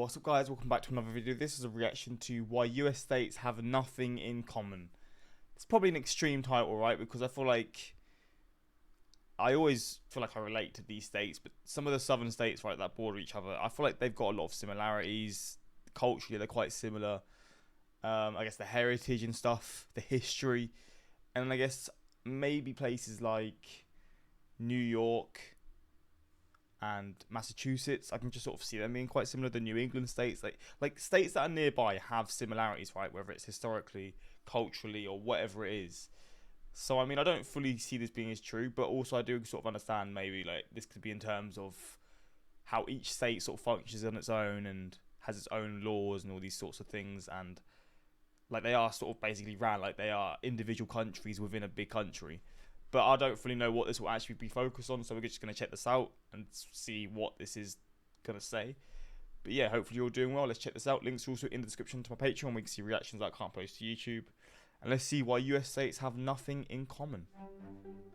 Yo, what's up guys, welcome back to another video. This is a reaction to why US states have nothing in common. It's probably an extreme title, right? Because I always feel like I relate to these states, but some of the southern states, right, that border each other, I feel like they've got a lot of similarities. Culturally, they're quite similar. I guess the heritage and stuff, the history, and I guess maybe places like New York and Massachusetts, I can just sort of see them being quite similar. The New England states, like states that are nearby have similarities, right? Whether it's historically, culturally, or whatever it is. So I mean, I don't fully see this being as true, but also I do sort of understand maybe like this could be in terms of how each state sort of functions on its own and has its own laws and all these sorts of things, and like they are sort of basically ran like they are individual countries within a big country. But I don't fully know what this will actually be focused on, so we're just going to check this out and see what this is going to say. But yeah, hopefully you're doing well. Let's check this out. Links are also in the description to my Patreon. We can see reactions that I can't post to YouTube. And let's see why US states have nothing in common.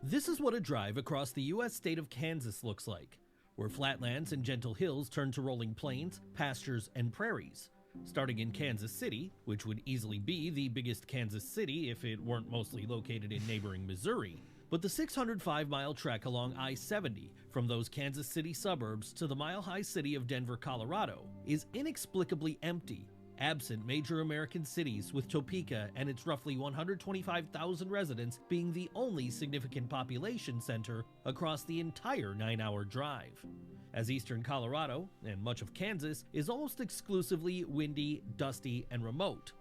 This is what a drive across the US state of Kansas looks like, where flatlands and gentle hills turn to rolling plains, pastures, and prairies. Starting in Kansas City, which would easily be the biggest Kansas city if it weren't mostly located in neighboring Missouri. But the 605-mile trek along I-70 from those Kansas City suburbs to the mile-high city of Denver, Colorado, is inexplicably empty, absent major American cities, with Topeka and its roughly 125,000 residents being the only significant population center across the entire 9-hour drive. As eastern Colorado, and much of Kansas, is almost exclusively windy, dusty, and remote.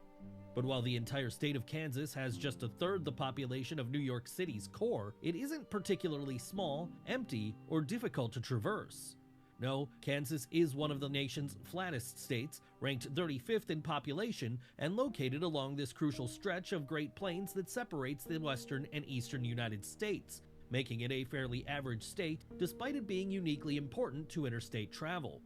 But while the entire state of Kansas has just a third the population of New York City's core, it isn't particularly small, empty, or difficult to traverse. No, Kansas is one of the nation's flattest states, ranked 35th in population, and located along this crucial stretch of Great Plains that separates the western and eastern United States, making it a fairly average state despite it being uniquely important to interstate travel.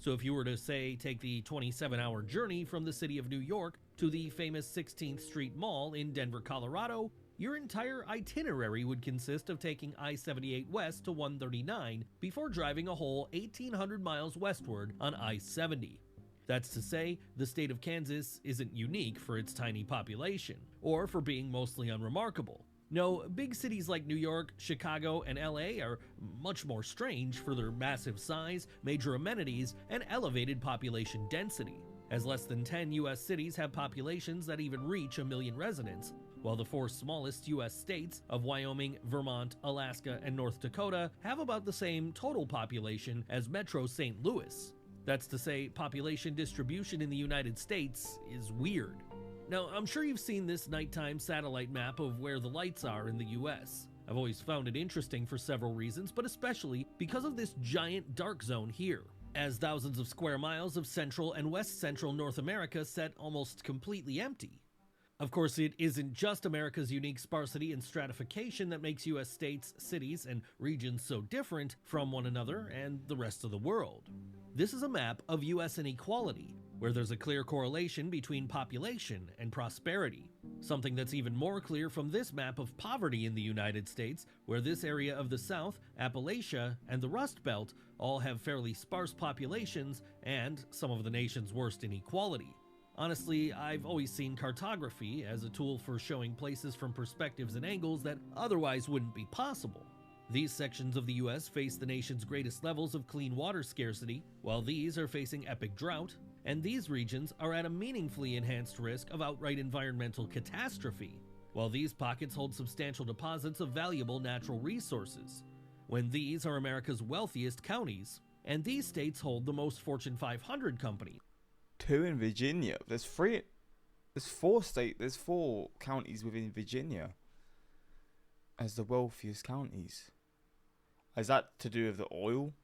So if you were to, say, take the 27-hour journey from the city of New York to the famous 16th Street Mall in Denver, Colorado, your entire itinerary would consist of taking I-78 west to 139 before driving a whole 1,800 miles westward on I-70. That's to say, the state of Kansas isn't unique for its tiny population, or for being mostly unremarkable. No, big cities like New York, Chicago, and LA are much more strange for their massive size, major amenities, and elevated population density, as less than 10 US cities have populations that even reach 1 million residents, while the 4 smallest US states of Wyoming, Vermont, Alaska, and North Dakota have about the same total population as Metro St. Louis. That's to say, population distribution in the United States is weird. Now, I'm sure you've seen this nighttime satellite map of where the lights are in the US. I've always found it interesting for several reasons, but especially because of this giant dark zone here, as thousands of square miles of central and west central North America set almost completely empty. Of course, it isn't just America's unique sparsity and stratification that makes US states, cities, and regions so different from one another and the rest of the world. This is a map of US inequality, where there's a clear correlation between population and prosperity. Something that's even more clear from this map of poverty in the United States, where this area of the South, Appalachia, and the Rust Belt all have fairly sparse populations and some of the nation's worst inequality. Honestly, I've always seen cartography as a tool for showing places from perspectives and angles that otherwise wouldn't be possible. These sections of the US face the nation's greatest levels of clean water scarcity, while these are facing epic drought, and these regions are at a meaningfully enhanced risk of outright environmental catastrophe, while these pockets hold substantial deposits of valuable natural resources, when these are America's wealthiest counties, and these states hold the most Fortune 500 companies. 2 in Virginia. There's 4 counties within Virginia as the wealthiest counties. Is that to do with the oil?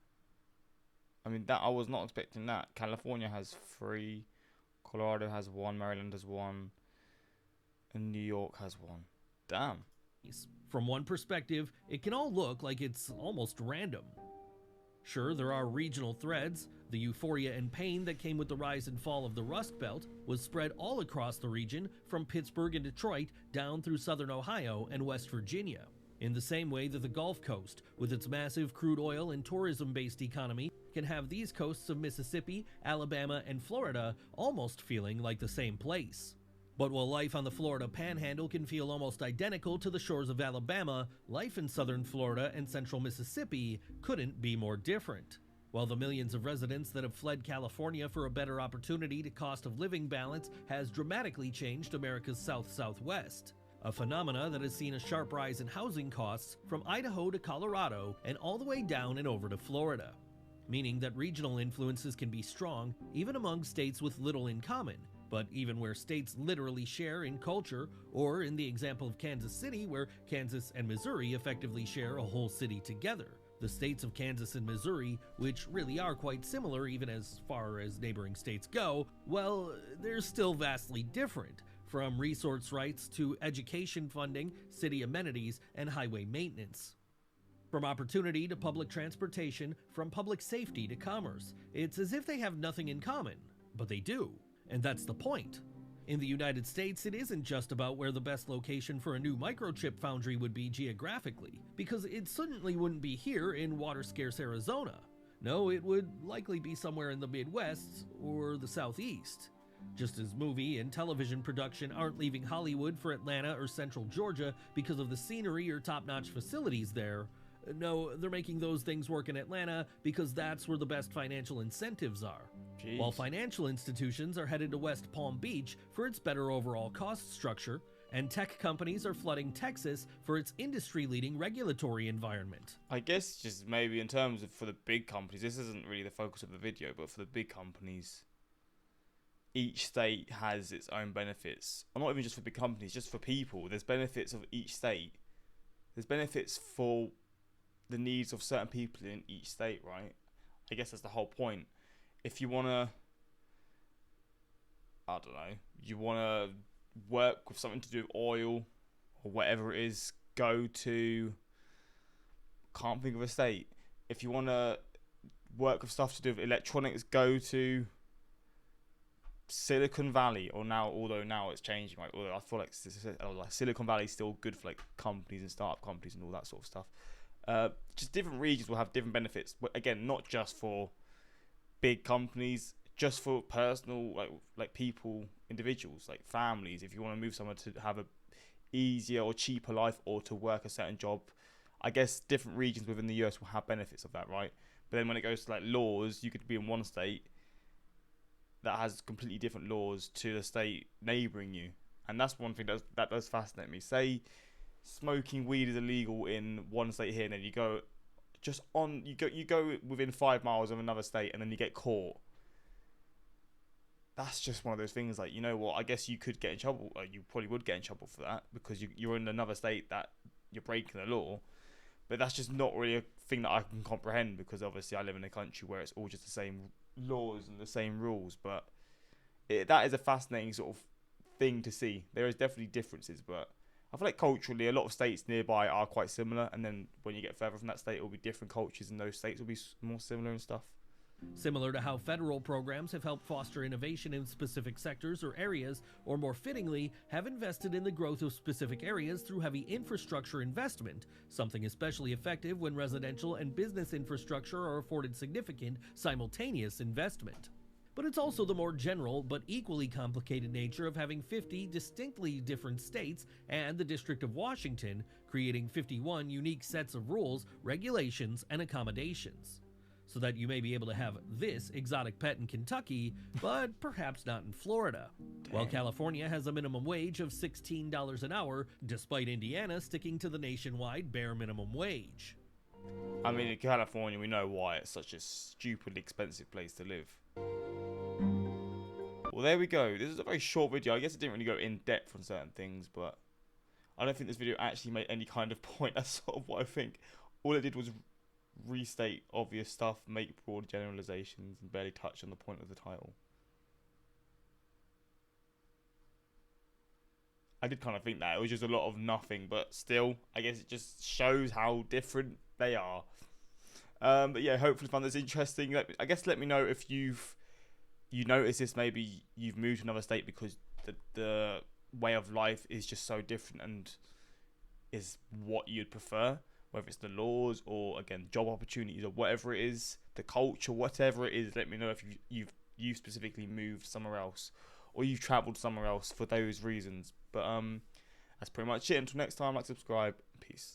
I mean, that I was not expecting that. California has 3, Colorado has 1, Maryland has 1, and New York has 1. Damn. From one perspective, it can all look like it's almost random. Sure, there are regional threads. The euphoria and pain that came with the rise and fall of the Rust Belt was spread all across the region, from Pittsburgh and Detroit down through southern Ohio and West Virginia. In the same way that the Gulf Coast, with its massive crude oil and tourism-based economy, can have these coasts of Mississippi, Alabama, and Florida almost feeling like the same place. But while life on the Florida Panhandle can feel almost identical to the shores of Alabama, life in southern Florida and central Mississippi couldn't be more different. While the millions of residents that have fled California for a better opportunity to cost of living balance has dramatically changed America's south-southwest, a phenomena that has seen a sharp rise in housing costs from Idaho to Colorado and all the way down and over to Florida, meaning that regional influences can be strong even among states with little in common, but even where states literally share in culture, or in the example of Kansas City, where Kansas and Missouri effectively share a whole city together. The states of Kansas and Missouri, which really are quite similar even as far as neighboring states go, well, they're still vastly different, from resource rights to education funding, city amenities, and highway maintenance. From opportunity to public transportation, from public safety to commerce, it's as if they have nothing in common, but they do, and that's the point. In the United States, it isn't just about where the best location for a new microchip foundry would be geographically, because it certainly wouldn't be here in water-scarce Arizona. No, it would likely be somewhere in the Midwest or the Southeast. Just as movie and television production aren't leaving Hollywood for Atlanta or Central Georgia because of the scenery or top-notch facilities there, no, they're making those things work in Atlanta because that's where the best financial incentives are. Jeez. While financial institutions are headed to West Palm Beach for its better overall cost structure, and tech companies are flooding Texas for its industry-leading regulatory environment. I guess just maybe in terms of for the big companies, this isn't really the focus of the video, but for the big companies, each state has its own benefits. Or not even just for big companies, just for people. There's benefits of each state. There's benefits for the needs of certain people in each state, right? I guess that's the whole point. If you want to, I don't know, you want to work with something to do with oil or whatever it is, go to, can't think of a state. If you want to work with stuff to do with electronics, go to Silicon Valley, or now, although now it's changing, right? Although I feel like Silicon Valley is still good for like companies and startup companies and all that sort of stuff. Just different regions will have different benefits. But again, not just for big companies, just for personal, like people, individuals, like families. If you want to move somewhere to have a easier or cheaper life or to work a certain job, I guess different regions within the US will have benefits of that, right? But then when it goes to like laws, you could be in one state that has completely different laws to the state neighbouring you, and that's one thing that does fascinate me. Say smoking weed is illegal in one state here, and then you go within 5 miles of another state, and then you get caught. That's just one of those things. Like, you know what? I guess you could get in trouble. You probably would get in trouble for that because you're in another state that you're breaking the law. But that's just not really a thing that I can comprehend, because obviously I live in a country where it's all just the same laws and the same rules. But that is a fascinating sort of thing to see. There is definitely differences, but I feel like culturally a lot of states nearby are quite similar, and then when you get further from that state, it will be different cultures, and those states will be more similar and stuff. Similar to how federal programs have helped foster innovation in specific sectors or areas, or more fittingly, have invested in the growth of specific areas through heavy infrastructure investment, something especially effective when residential and business infrastructure are afforded significant, simultaneous investment. But it's also the more general but equally complicated nature of having 50 distinctly different states and the District of Washington creating 51 unique sets of rules, regulations, and accommodations, so that you may be able to have this exotic pet in Kentucky, but perhaps not in Florida. Damn. While California has a minimum wage of $16 an hour, despite Indiana sticking to the nationwide bare minimum wage. I mean, in California, we know why it's such a stupidly expensive place to live. Well, there we go. This is a very short video. I guess it didn't really go in depth on certain things, but I don't think this video actually made any kind of point. That's sort of what I think. All it did was restate obvious stuff, make broad generalizations, and barely touch on the point of the title. I did kind of think that. It was just a lot of nothing, but still, I guess it just shows how different they are. But yeah, hopefully you found this interesting. I guess let me know if you notice this. Maybe you've moved to another state because the way of life is just so different, and is what you'd prefer, whether it's the laws or again job opportunities or whatever it is, the culture, whatever it is. Let me know if you've specifically moved somewhere else or you've traveled somewhere else for those reasons. But that's pretty much it. Until next time, like, subscribe, peace.